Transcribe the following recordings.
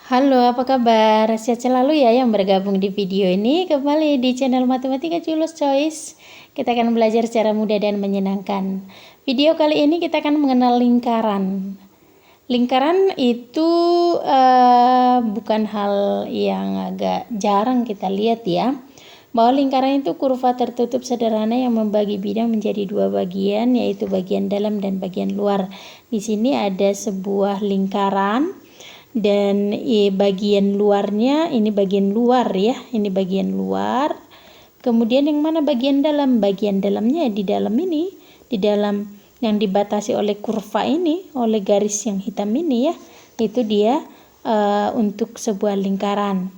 Halo, apa kabar? Sehat selalu ya yang bergabung di video ini. Kembali di channel Matematika Julius Choice. Kita akan belajar secara mudah dan menyenangkan. Video kali ini kita akan mengenal lingkaran. Lingkaran itu bukan hal yang agak jarang kita lihat ya. Bahwa lingkaran itu kurva tertutup sederhana yang membagi bidang menjadi dua bagian, yaitu bagian dalam dan bagian luar. Di sini ada sebuah lingkaran. Dan bagian luarnya, ini bagian luar ya, ini bagian luar. Kemudian yang mana bagian dalam? Bagian dalamnya di dalam ini, di dalam yang dibatasi oleh kurva ini, oleh garis yang hitam ini ya, itu dia untuk sebuah lingkaran.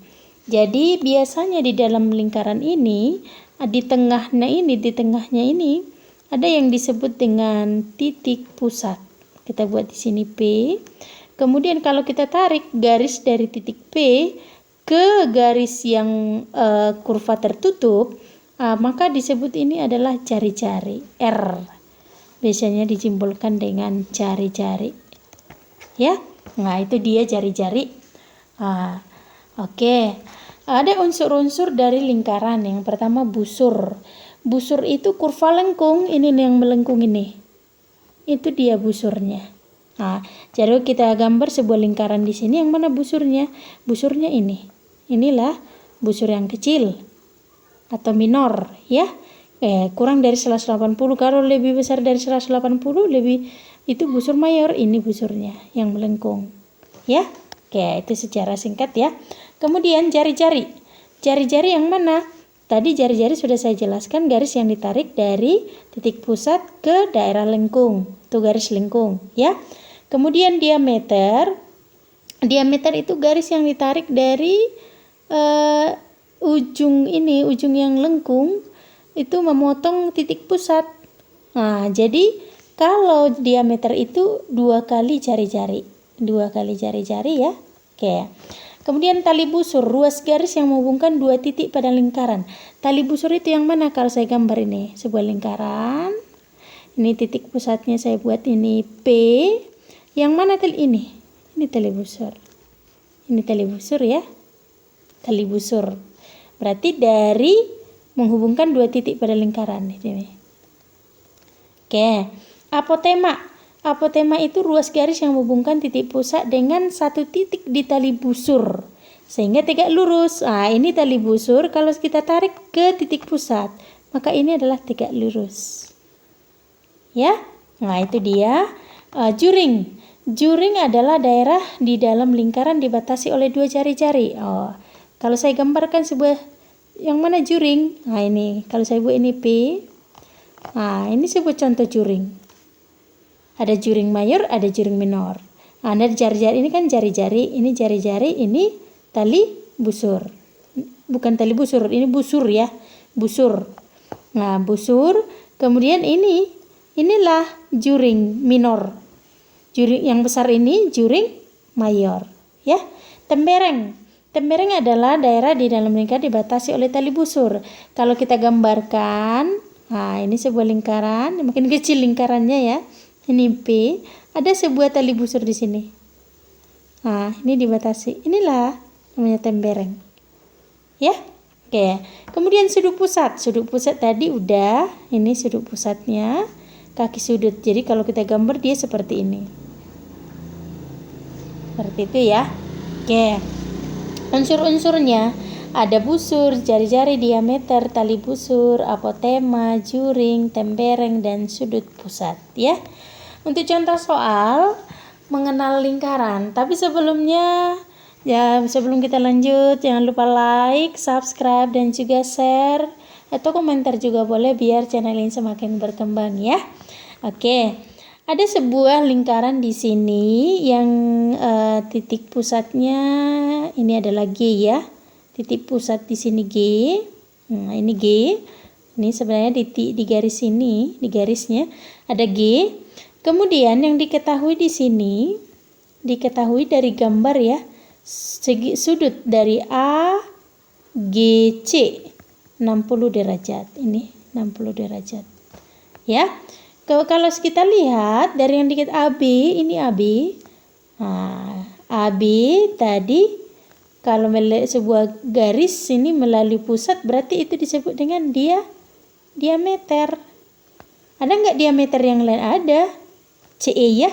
Jadi biasanya di dalam lingkaran ini, di tengahnya ini ada yang disebut dengan titik pusat. Kita buat di sini P. Kemudian kalau kita tarik garis dari titik P ke garis yang kurva tertutup, maka disebut ini adalah jari-jari R. Biasanya disimbolkan dengan jari-jari. Ya, nah itu dia jari-jari. Oke. Ada unsur-unsur dari lingkaran. Yang pertama busur. Busur itu kurva lengkung, ini yang melengkung ini. Itu dia busurnya. Nah, jadi kita gambar sebuah lingkaran di sini, yang mana busurnya? Busurnya ini. Inilah busur yang kecil atau minor ya. Kurang dari 180. Kalau lebih besar dari 180 lebih itu busur mayor, ini busurnya yang melengkung. Ya. Oke, itu secara singkat ya. Kemudian jari-jari. Jari-jari yang mana? Tadi jari-jari sudah saya jelaskan, garis yang ditarik dari titik pusat ke daerah lengkung. Itu garis lengkung ya. Kemudian diameter. Diameter itu garis yang ditarik dari ujung yang lengkung itu memotong titik pusat. Nah, jadi kalau diameter itu 2 kali jari-jari. 2 kali jari-jari ya. Oke. Kemudian tali busur, ruas garis yang menghubungkan dua titik pada lingkaran. Tali busur itu yang mana? Kalau saya gambar ini sebuah lingkaran. Ini titik pusatnya saya buat ini P. Yang mana tali ini? Ini tali busur. Ini tali busur ya. Tali busur. Berarti dari menghubungkan dua titik pada lingkaran ini. Oke. Apotema. Apotema itu ruas garis yang menghubungkan titik pusat dengan satu titik di tali busur sehingga tegak lurus. Nah, ini tali busur, kalau kita tarik ke titik pusat, maka ini adalah tegak lurus. Ya. Nah, itu dia. Juring. Juring adalah daerah di dalam lingkaran dibatasi oleh dua jari-jari. Kalau saya gambarkan sebuah yang mana juring? Nah, ini kalau saya buat ini P. Nah, ini sebuah contoh juring. Ada juring mayor, ada juring minor. Nah, ada jari-jari, ini kan jari-jari, ini jari-jari, ini tali busur. Bukan tali busur, ini busur ya. Busur. Nah, busur. Kemudian inilah juring minor. Juring yang besar ini juring mayor ya. Tembereng. Tembereng adalah daerah di dalam lingkaran dibatasi oleh tali busur. Kalau kita gambarkan, nah ini sebuah lingkaran, makin kecil lingkarannya ya. Ini P, ada sebuah tali busur di sini. Nah, ini dibatasi. Inilah namanya tembereng. Ya. Oke. Kemudian sudut pusat. Sudut pusat tadi udah, ini sudut pusatnya, kaki sudut. Jadi kalau kita gambar dia seperti ini. Seperti itu ya. Oke. Unsur-unsurnya ada busur, jari-jari, diameter, tali busur, apotema, juring, tembereng, dan sudut pusat ya. Untuk contoh soal mengenal lingkaran. Tapi sebelumnya ya, sebelum kita lanjut, jangan lupa like, subscribe, dan juga share atau komentar juga boleh biar channel ini semakin berkembang ya. Oke. Ada sebuah lingkaran di sini yang titik pusatnya ini adalah G ya. Titik pusat di sini G. Nah, ini G. Ini sebenarnya di garis ini, di garisnya ada G. Kemudian yang diketahui di sini, diketahui dari gambar ya, segi sudut dari A, G, C 60 derajat. Ini 60 derajat. Ya. Kalau kita lihat dari yang dikit AB, ini AB. Nah, AB tadi kalau sebuah garis ini melalui pusat berarti itu disebut dengan diameter. Ada nggak diameter yang lain? Ada. CE ya.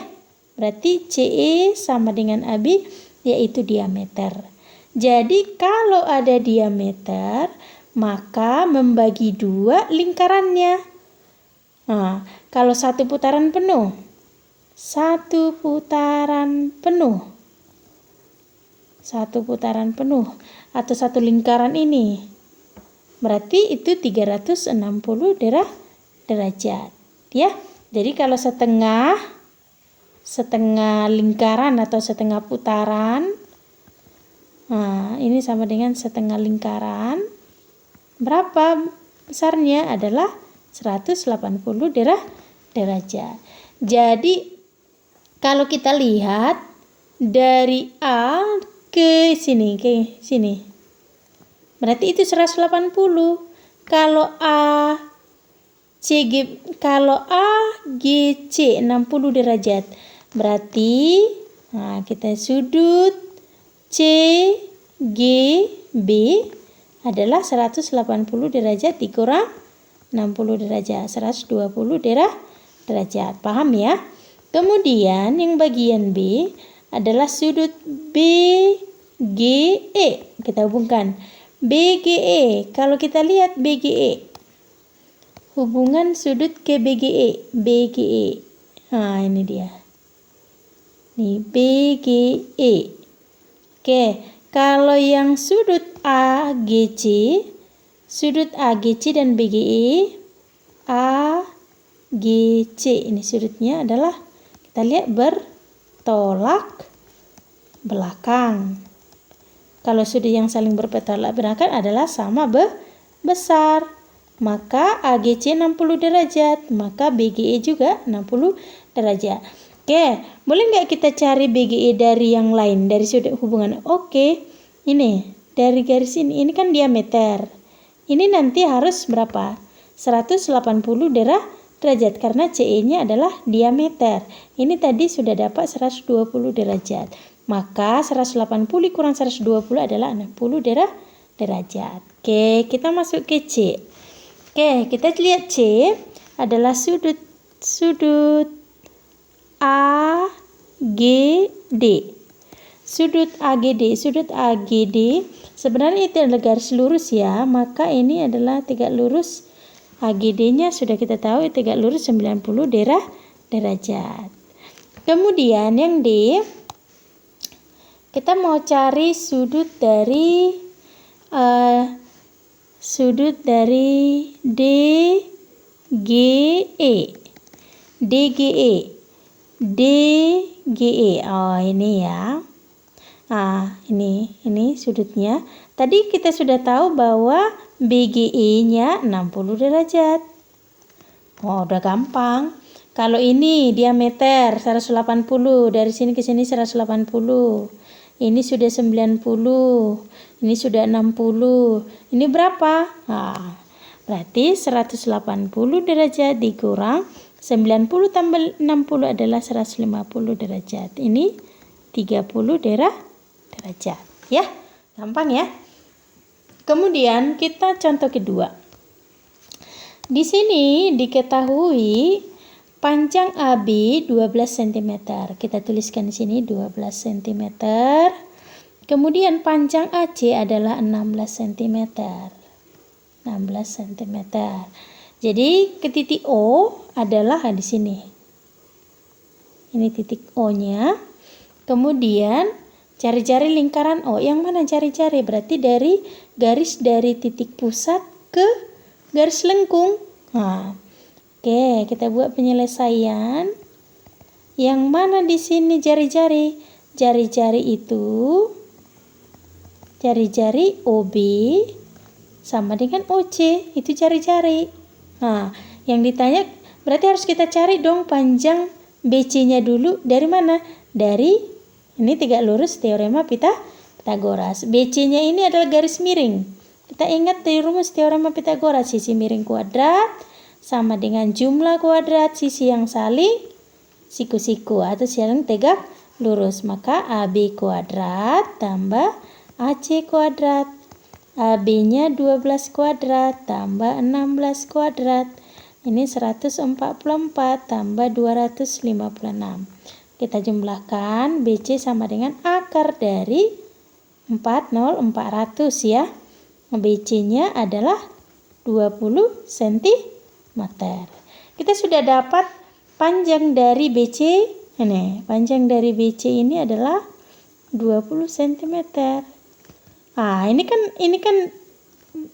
Berarti CE sama dengan AB yaitu diameter. Jadi kalau ada diameter maka membagi 2 lingkarannya. Nah, kalau satu putaran penuh atau satu lingkaran ini berarti itu 360 derajat ya. Jadi kalau setengah lingkaran atau setengah putaran, nah ini sama dengan setengah lingkaran, berapa besarnya? Adalah 180 derajat. Jadi kalau kita lihat dari A ke sini, berarti itu 180. Kalau AGC 60 derajat, berarti kita sudut CGB adalah 180 derajat dikurang 60 derajat, 120 derajat. Paham ya? Kemudian yang bagian B adalah sudut BGE. Kita hubungkan BGE. Kalau kita lihat BGE, hubungan sudut ke BGE. Nah, ini dia. Nih, BGE. Oke, kalau yang sudut AGC dan BGE, AGC ini sudutnya adalah kita lihat bertolak belakang. Kalau sudut yang saling bertolak belakang adalah sama besar, maka AGC 60 derajat, maka BGE juga 60 derajat. Oke, boleh nggak kita cari BGE dari yang lain, dari sudut hubungan? Oke, ini dari garis ini kan diameter. Ini nanti harus berapa? 180 derajat karena CE-nya adalah diameter. Ini tadi sudah dapat 120 derajat. Maka 180 kurang 120 adalah 60 derajat. Oke, kita masuk ke C. Oke, kita lihat C adalah sudut AGD. Sudut AGD sebenarnya itu adalah garis lurus ya, maka ini adalah tegak lurus. AGD-nya sudah kita tahu tegak lurus 90 derajat. Kemudian yang D, kita mau cari sudut dari DGE. Oh, ini ya. Ini sudutnya. Tadi kita sudah tahu bahwa BGE-nya 60 derajat. Oh, udah gampang. Kalau ini diameter 180, dari sini ke sini 180. Ini sudah 90, ini sudah 60. Ini berapa? Berarti 180 derajat dikurang 90 tambah 60 adalah 150 derajat. Ini 30 derajat. Ya, gampang ya. Kemudian kita contoh kedua. Di sini diketahui panjang AB 12 cm. Kita tuliskan di sini 12 cm. Kemudian panjang AC adalah 16 cm. 16 cm. Jadi ke titik O adalah di sini. Ini titik O-nya. Kemudian cari-cari lingkaran O. Yang mana cari-cari? Berarti dari garis dari titik pusat ke garis lengkung. Oke, kita buat penyelesaian. Yang mana di sini jari-jari? Jari-jari itu jari-jari OB sama dengan OC, itu jari-jari. Yang ditanya berarti harus kita cari dong panjang BC-nya dulu. Dari mana? Dari ini tegak lurus teorema Pythagoras. BC-nya ini adalah garis miring. Kita ingat dari rumus teorema Pythagoras, sisi miring kuadrat sama dengan jumlah kuadrat sisi yang saling siku-siku atau saling tegak lurus. Maka AB kuadrat tambah AC kuadrat. AB-nya 12 kuadrat tambah 16 kuadrat. Ini 144 tambah 256. Kita jumlahkan BC sama dengan akar dari 400 ya. BC-nya adalah 20 cm. Kita sudah dapat panjang dari BC. Ini, panjang dari BC ini adalah 20 cm. Ah, ini kan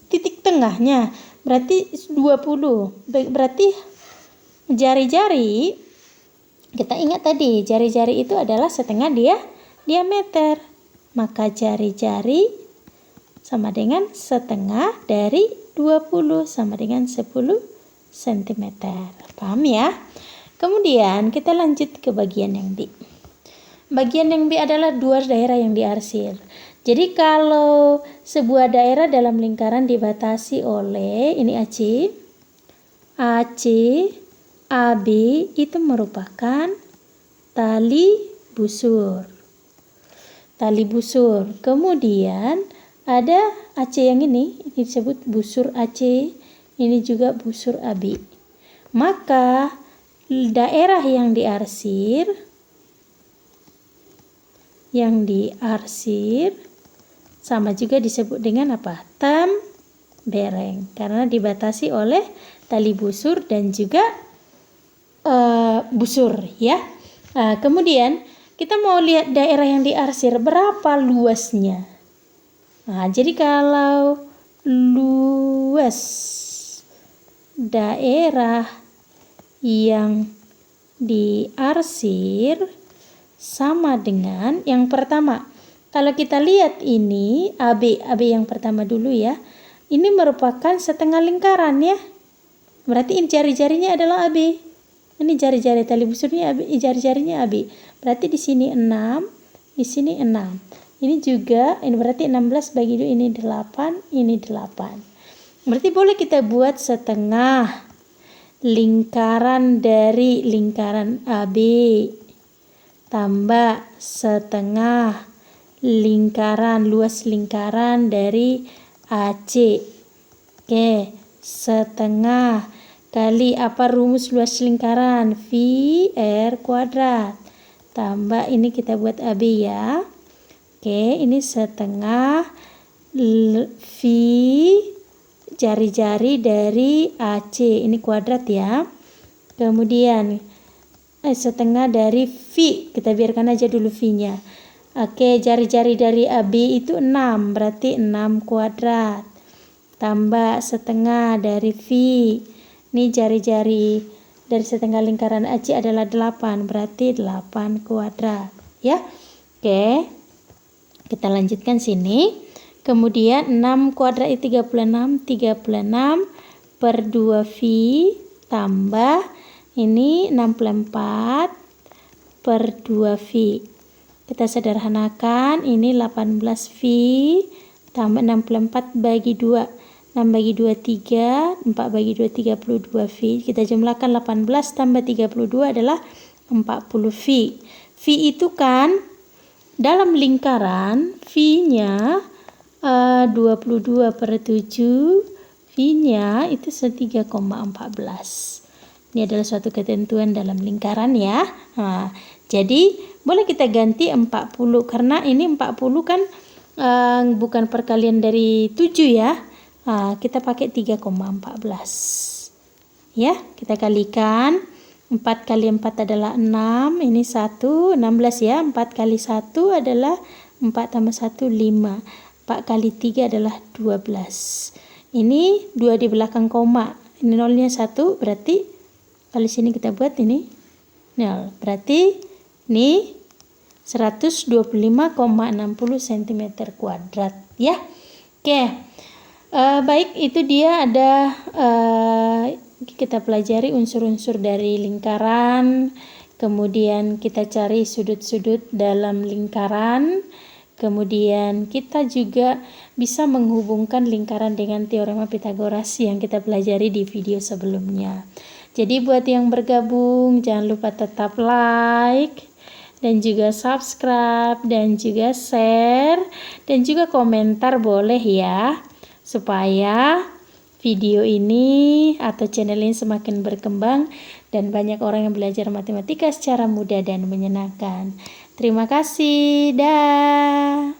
titik tengahnya. Berarti 20. Berarti jari-jari, kita ingat tadi, jari-jari itu adalah setengah diameter. Maka jari-jari sama dengan setengah dari 20 sama dengan 10 cm. Paham ya? Kemudian kita lanjut ke bagian yang B. Bagian yang B adalah dua daerah yang diarsir. Jadi kalau sebuah daerah dalam lingkaran dibatasi oleh ini AC, AB itu merupakan tali busur. Tali busur. Kemudian ada AC yang ini disebut busur AC, ini juga busur AB. Maka daerah yang diarsir sama juga disebut dengan apa? Tembereng, karena dibatasi oleh tali busur dan juga busur ya. Kemudian kita mau lihat daerah yang diarsir berapa luasnya. Nah, jadi kalau luas daerah yang diarsir sama dengan yang pertama. Kalau kita lihat ini AB yang pertama dulu ya. Ini merupakan setengah lingkaran ya. Berarti ini jari-jarinya adalah AB. Ini jari-jari tali busurnya AB, jari-jarinya AB. Berarti di sini 6, di sini 6. Ini juga, ini berarti 16 bagi 2, ini 8, ini 8. Berarti boleh kita buat setengah lingkaran dari lingkaran AB tambah setengah lingkaran, luas lingkaran dari AC. Oke, setengah kali apa rumus luas lingkaran? VR kuadrat. Tambah ini kita buat AB ya. Oke, ini setengah V jari-jari dari AC. Ini kuadrat ya. Kemudian setengah dari V. Kita biarkan aja dulu V-nya. Oke, jari-jari dari AB itu 6. Berarti 6 kuadrat. Tambah setengah dari V. Ini jari-jari dari setengah lingkaran AC adalah 8, berarti 8 kuadrat ya. Oke, kita lanjutkan sini. Kemudian 6 kuadrat itu 36 per 2V tambah ini 64 per 2V. Kita sederhanakan, ini 18V tambah 64 bagi 2. 6 bagi 2, 3, 4 bagi 2, 32V. Kita jumlahkan 18 tambah 32 adalah 40V. V itu kan dalam lingkaran, V-nya 22 per 7, V-nya itu 3,14. Ini adalah suatu ketentuan dalam lingkaran ya. Nah, jadi boleh kita ganti 40 karena ini 40 kan bukan perkalian dari 7 ya. Kita pakai 3,14 ya, kita kalikan 4 kali 4 adalah 6, ini 1, 16 ya, 4 kali 1 adalah 4 tambah 1, 5, 4 kali 3 adalah 12, ini 2 di belakang koma, ini nolnya 1, berarti kali sini kita buat ini 0, berarti ini 125,60 cm kuadrat ya. Oke. Baik, itu dia ada kita pelajari unsur-unsur dari lingkaran, kemudian kita cari sudut-sudut dalam lingkaran, kemudian kita juga bisa menghubungkan lingkaran dengan teorema Pythagoras yang kita pelajari di video sebelumnya. Jadi buat yang bergabung jangan lupa tetap like, dan juga subscribe, dan juga share, dan juga komentar boleh ya, supaya video ini atau channel ini semakin berkembang dan banyak orang yang belajar matematika secara mudah dan menyenangkan. Terima kasih, dah.